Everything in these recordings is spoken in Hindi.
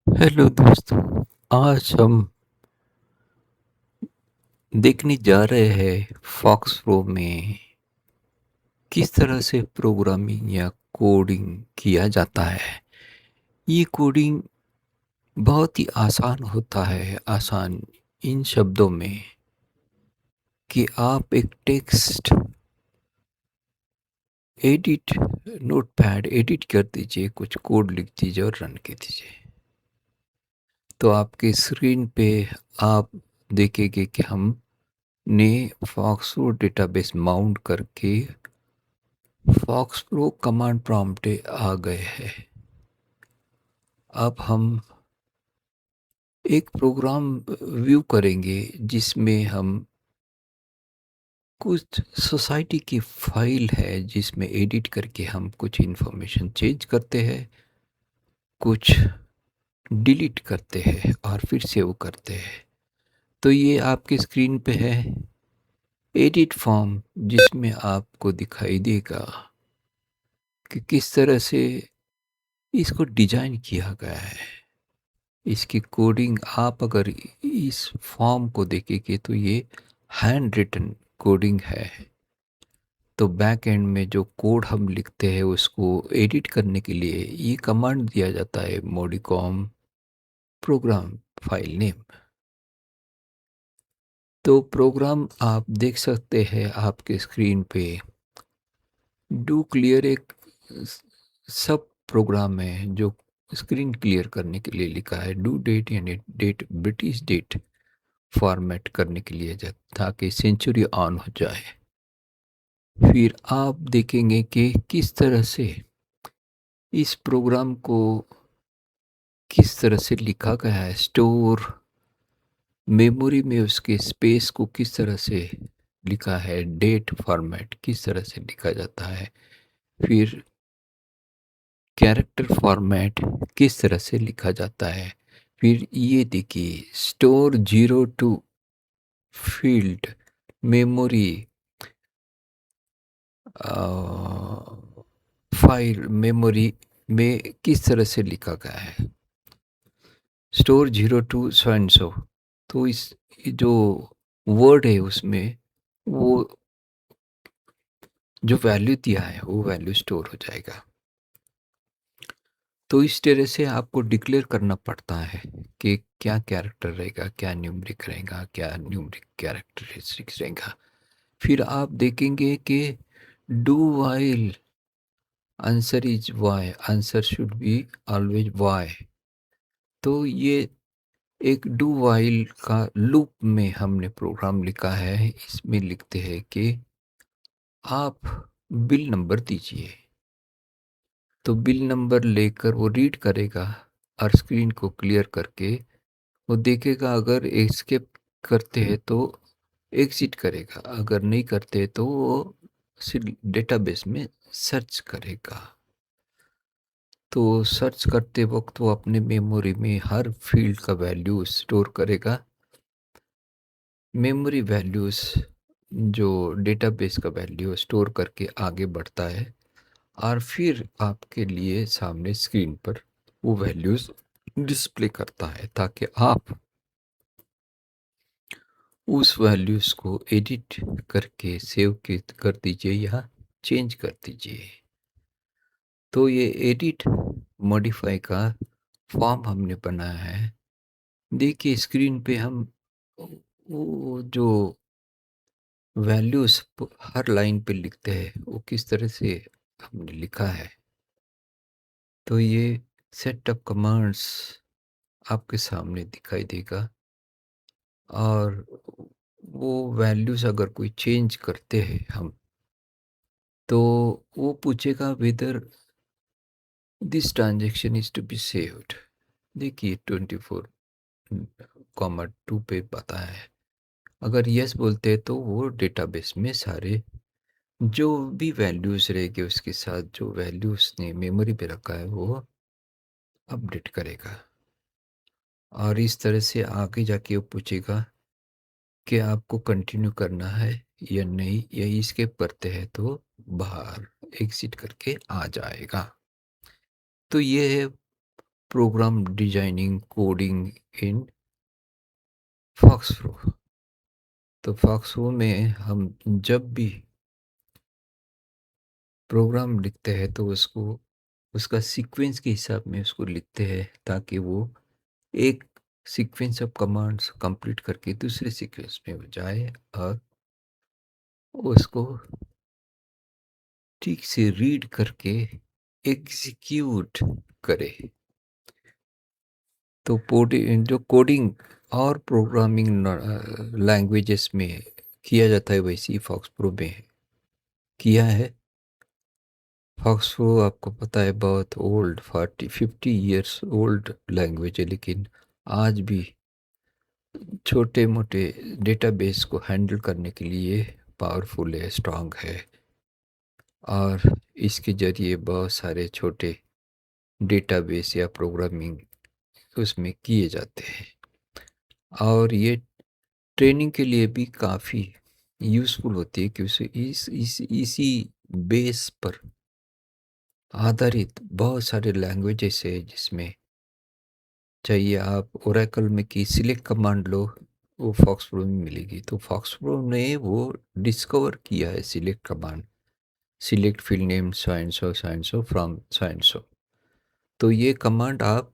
हेलो दोस्तों। आज हम देखने जा रहे हैं फॉक्स प्रो में किस तरह से प्रोग्रामिंग या कोडिंग किया जाता है। ये कोडिंग बहुत ही आसान होता है। आसान इन शब्दों में कि आप एक टेक्स्ट एडिट नोटपैड एडिट कर दीजिए, कुछ कोड लिख दीजिए और रन कर दीजिए, तो आपके स्क्रीन पे आप देखेंगे कि हमने फॉक्स प्रो डेटाबेस माउंट करके फॉक्स प्रो कमांड प्रॉम्प्ट आ गए हैं। अब हम एक प्रोग्राम व्यू करेंगे जिसमें हम कुछ सोसाइटी की फाइल है जिसमें एडिट करके हम कुछ इन्फॉर्मेशन चेंज करते हैं, कुछ डिलीट करते हैं और फिर सेव करते हैं। तो ये आपके स्क्रीन पे है एडिट फॉर्म, जिसमें आपको दिखाई देगा कि किस तरह से इसको डिजाइन किया गया है। इसकी कोडिंग आप अगर इस फॉर्म को देखेंगे तो ये हैंड रिटन कोडिंग है। तो बैक एंड में जो कोड हम लिखते हैं उसको एडिट करने के लिए ये कमांड दिया जाता है मॉडिकॉम प्रोग्राम फाइल नेम। तो प्रोग्राम आप देख सकते हैं आपके स्क्रीन पे। डू क्लियर एक सब प्रोग्राम है जो स्क्रीन क्लियर करने के लिए लिखा है। डू डेट यानी डेट ब्रिटिश डेट फॉर्मेट करने के लिए ताकि सेंचुरी ऑन हो जाए। फिर आप देखेंगे कि किस तरह से इस प्रोग्राम को किस तरह से लिखा गया है। स्टोर मेमोरी में उसके स्पेस को किस तरह से लिखा है। डेट फॉर्मेट किस तरह से लिखा जाता है। फिर कैरेक्टर फॉर्मेट किस तरह से लिखा जाता है। फिर ये देखिए store 02 field memory file memory में किस तरह से लिखा गया है। Store 02 so and so. तो इस जो वर्ड है उसमें वो जो वैल्यू दिया है वो वैल्यू स्टोर हो जाएगा। तो इस तरह से आपको डिक्लेयर करना पड़ता है कि क्या कैरेक्टर रहेगा, क्या न्यूमरिक रहेगा, क्या न्यूमरिक कैरेक्टरिस्टिक्स रहेगा। फिर आप देखेंगे कि do while answer is Y, answer should be always Y. तो ये एक डू वाइल का लूप में हमने प्रोग्राम लिखा है। इसमें लिखते हैं कि आप बिल नंबर दीजिए, तो बिल नंबर लेकर वो रीड करेगा और स्क्रीन को क्लियर करके वो देखेगा। अगर एस्केप करते हैं तो एग्जिट करेगा, अगर नहीं करते तो वो सिर्फ डेटाबेस में सर्च करेगा। तो सर्च करते वक्त वो अपने मेमोरी में हर फील्ड का वैल्यू स्टोर करेगा। मेमोरी वैल्यूज़ जो डेटाबेस का वैल्यू स्टोर करके आगे बढ़ता है और फिर आपके लिए सामने स्क्रीन पर वो वैल्यूज़ डिस्प्ले करता है ताकि आप उस वैल्यूज़ को एडिट करके सेव कर दीजिए या चेंज कर दीजिए। तो ये एडिट मॉडिफाई का फॉर्म हमने बनाया है। देखिए स्क्रीन पे हम वो जो वैल्यूज़ हर लाइन पे लिखते हैं वो किस तरह से हमने लिखा है। तो ये सेटअप कमांड्स आपके सामने दिखाई देगा और वो वैल्यूज़ अगर कोई चेंज करते हैं हम, तो वो पूछेगा whether this transaction is to be saved. देखिए 24 कॉमा 2 पे बताया है। अगर यस बोलते हैं तो वो डेटाबेस में सारे जो भी वैल्यूज़ रहेगी उसके साथ जो वैल्यू उसने मेमोरी पे रखा है वो अपडेट करेगा। और इस तरह से आगे जाके वो पूछेगा कि आपको कंटिन्यू करना है या नहीं, या स्किप करते हैं तो बाहर एग्जिट करके आ जाएगा। तो ये है program designing coding in Foxflow। तो Foxflow में हम जब भी प्रोग्राम लिखते हैं तो उसको उसका सीक्वेंस के हिसाब में उसको लिखते हैं, ताकि वो एक सीक्वेंस ऑफ कमांड्स कंप्लीट करके दूसरे सीक्वेंस में वो जाए और उसको ठीक से रीड करके एग्जीक्यूट करे। तो जो कोडिंग और प्रोग्रामिंग लैंग्वेजेस में किया जाता है, वैसे ही फॉक्सप्रो में किया है। फॉक्सप्रो आपको पता है बहुत ओल्ड 40-50 ईयर्स ओल्ड लैंग्वेज है, लेकिन आज भी छोटे मोटे डेटाबेस को हैंडल करने के लिए पावरफुल है, स्ट्रांग है, और इसके ज़रिए बहुत सारे छोटे डेटाबेस या प्रोग्रामिंग उसमें किए जाते हैं। और ये ट्रेनिंग के लिए भी काफ़ी यूज़फुल होती है, क्योंकि इसी बेस पर आधारित बहुत सारे लैंग्वेजेस है, जिसमें चाहिए आप ओरेकल में की सिलेक्ट कमांड लो, वो फॉक्सप्रो में मिलेगी। तो फॉक्सप्रो ने वो डिस्कवर किया है select command, select field name so and so from so and so. तो ये कमांड आप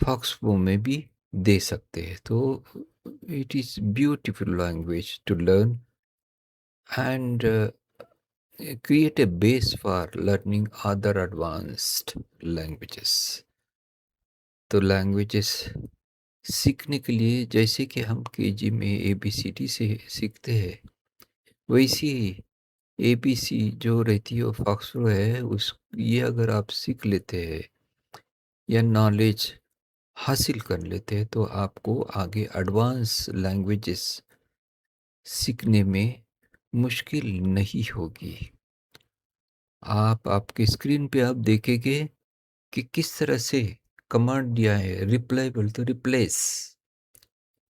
फॉक्सप्रो में भी दे सकते हैं। तो it is beautiful language to learn and create a base for learning other advanced languages। तो लैंग्वेजेस सीखने के लिए जैसे कि हम केजी में ABCD से सीखते हैं, वैसी ही ABC जो रहती है वो फॉक्सप्रो है, उस ये अगर आप सीख लेते हैं या नॉलेज हासिल कर लेते हैं, तो आपको आगे एडवांस लैंग्वेजेस सीखने में मुश्किल नहीं होगी। आपके स्क्रीन पे आप देखेंगे कि किस तरह से कमांड दिया है। रिप्लेबल तो रिप्लेस,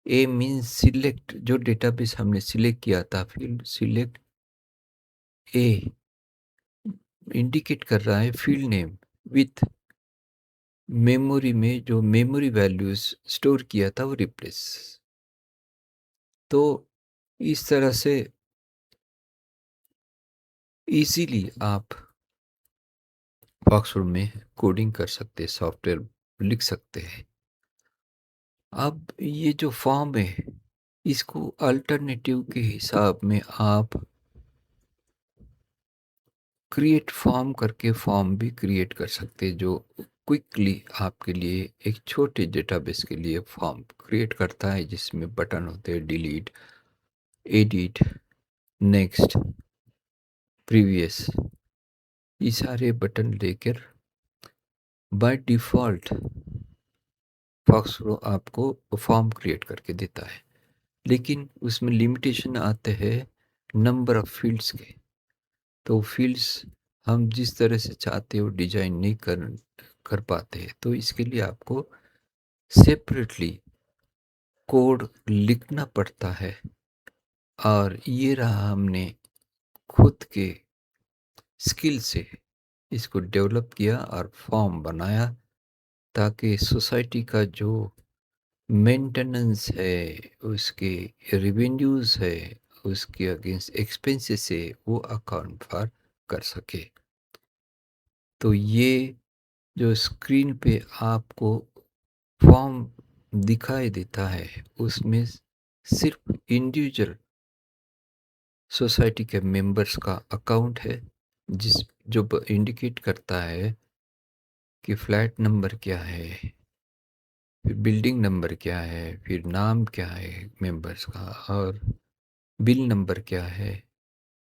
ए मीन्स सिलेक्ट, जो डेटाबेस हमने सिलेक्ट किया था, फिर सिलेक्ट ए इंडिकेट कर रहा है फील्ड नेम विथ मेमोरी में जो मेमोरी वैल्यूज स्टोर किया था वो रिप्लेस। तो इस तरह से इजीली आप फॉक्सप्रो में कोडिंग कर सकते हैं, सॉफ्टवेयर लिख सकते हैं। अब ये जो फॉर्म है, इसको अल्टरनेटिव के हिसाब में आप क्रिएट फॉर्म करके फॉर्म भी क्रिएट कर सकते हैं, जो क्विकली आपके लिए एक छोटे डेटाबेस के लिए फॉर्म क्रिएट करता है, जिसमें बटन होते हैं डिलीट, एडिट, नेक्स्ट, प्रीवियस। ये सारे बटन लेकर बाय डिफ़ॉल्ट फॉक्सप्रो आपको फॉर्म क्रिएट करके देता है, लेकिन उसमें लिमिटेशन आते हैं नंबर ऑफ़ फील्ड्स के। तो फील्ड्स हम जिस तरह से चाहते हो डिजाइन नहीं कर पाते हैं, तो इसके लिए आपको सेपरेटली कोड लिखना पड़ता है। और ये रहा हमने खुद के स्किल से इसको डेवलप किया और फॉर्म बनाया, ताकि सोसाइटी का जो मेंटेनेंस है, उसके रेवेन्यूज़ है, उसके अगेंस्ट एक्सपेंसेस है, वो अकाउंट फॉर कर सके। तो ये जो स्क्रीन पे आपको फॉर्म दिखाई देता है, उसमें सिर्फ इंडिविजुअल सोसाइटी के मेंबर्स का अकाउंट है, जिस जो इंडिकेट करता है कि फ्लैट नंबर क्या है, फिर बिल्डिंग नंबर क्या है, फिर नाम क्या है मेंबर्स का, और बिल नंबर क्या है,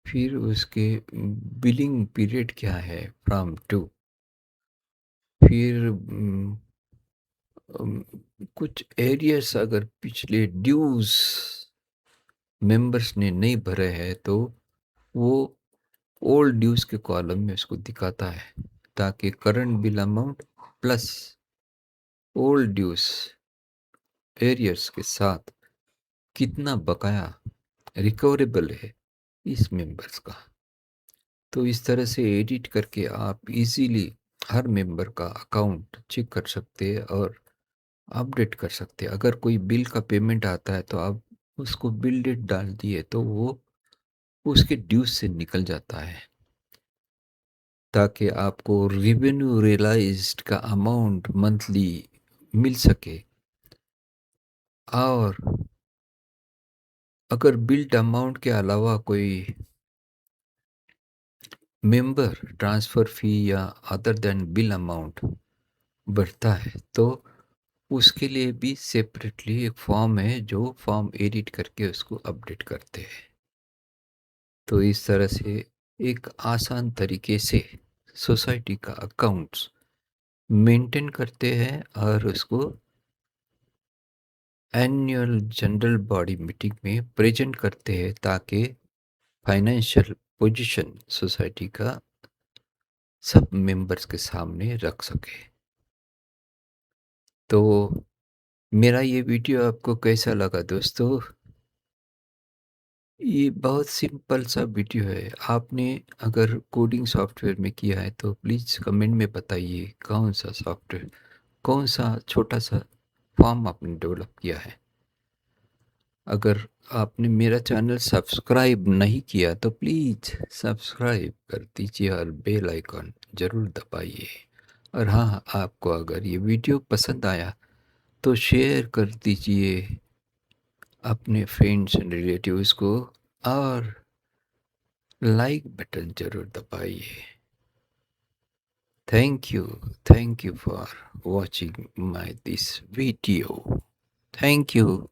फिर उसके बिलिंग पीरियड क्या है फ्रॉम टू, फिर कुछ एरियर्स अगर पिछले ड्यूज़ मेंबर्स ने नहीं भरे हैं, तो वो ओल्ड ड्यूज़ के कॉलम में उसको दिखाता है, ताकि current bill amount plus old dues arrears के साथ कितना बकाया रिकवरेबल है इस मेंबर्स का। तो इस तरह से एडिट करके आप इजीली हर मेंबर का अकाउंट चेक कर सकते हैं और अपडेट कर सकते हैं। अगर कोई बिल का पेमेंट आता है तो आप उसको बिल डेट डाल दिए तो वो उसके ड्यूज से निकल जाता है, ताकि आपको रेवेन्यू रियलाइज्ड का अमाउंट मंथली मिल सके। और अगर बिल्ड अमाउंट के अलावा कोई मेंबर ट्रांसफ़र फ़ी या अदर देन बिल अमाउंट बढ़ता है तो उसके लिए भी सेपरेटली एक फॉर्म है, जो फॉर्म एडिट करके उसको अपडेट करते हैं। तो इस तरह से एक आसान तरीके से सोसाइटी का अकाउंट्स मेंटेन करते हैं और उसको एनुअल जनरल बॉडी मीटिंग में प्रेजेंट करते हैं, ताकि फाइनेंशियल पोजीशन सोसाइटी का सब मेंबर्स के सामने रख सके। तो मेरा ये वीडियो आपको कैसा लगा दोस्तों? ये बहुत सिंपल सा वीडियो है। आपने अगर कोडिंग सॉफ्टवेयर में किया है तो प्लीज़ कमेंट में बताइए कौन सा सॉफ्टवेयर, कौन सा छोटा सा फॉर्म आपने डेवलप किया है। अगर आपने मेरा चैनल सब्सक्राइब नहीं किया तो प्लीज़ सब्सक्राइब कर दीजिए और बेल आइकॉन ज़रूर दबाइए। और हाँ, आपको अगर ये वीडियो पसंद आया तो शेयर कर दीजिए अपने फ्रेंड्स एंड रिलेटिव्स को, और लाइक बटन ज़रूर दबाइए। Thank you for watching my this video. Thank you.